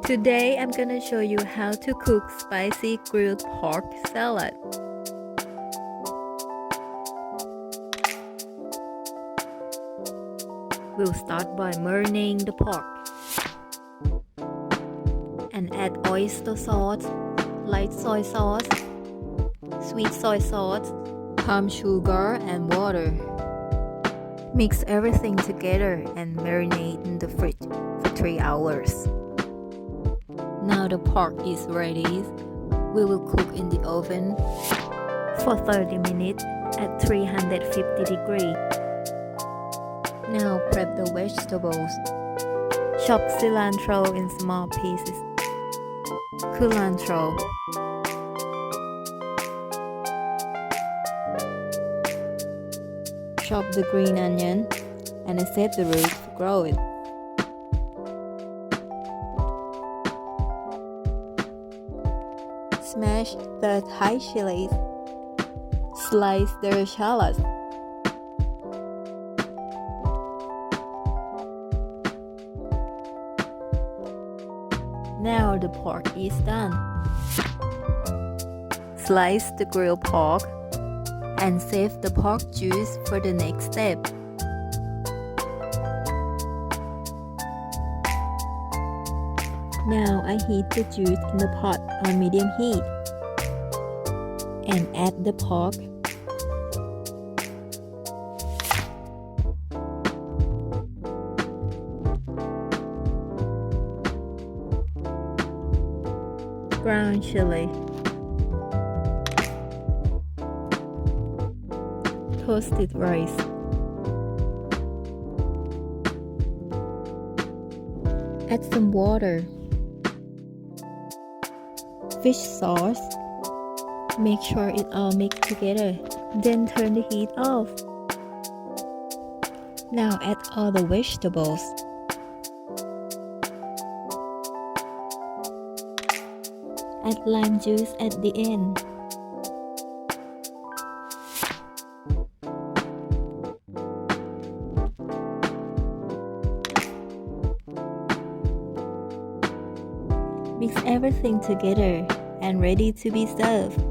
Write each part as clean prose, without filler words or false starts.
Today I'm gonna show you how to cook spicy grilled pork salad. We'll start by marinating the pork and add oyster sauce, light soy sauce, sweet soy sauce, palm sugar and water. Mix everything together and marinate in the fridge for 3 hours. Now the pork is ready. We will cook in the oven for 30 minutes at 350 degrees. Now prep the vegetables. Chop cilantro in small pieces. Culantro. Chop the green onion and save the roots to grow it. Smash the Thai chilies. Slice the shallot. Now the pork is done. Slice the grilled pork and save the pork juice for the next step. Now I heat the juice in the pot on medium heat and add the pork. Ground chili, toasted rice, add some water, fish sauce, make sure it all mixed together, then turn the heat off. Now add all the vegetables. Add lime juice at the end. Mix everything together and ready to be served.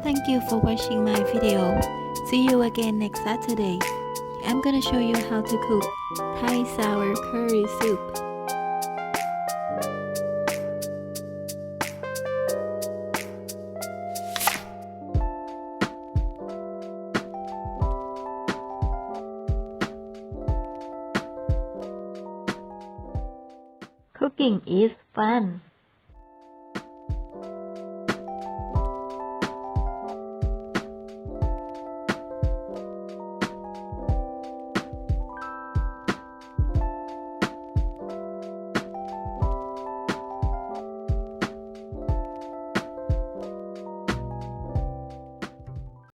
Thank you for watching my video. See you again next Saturday. I'm gonna show you how to cook Thai sour curry soup. Cooking is fun.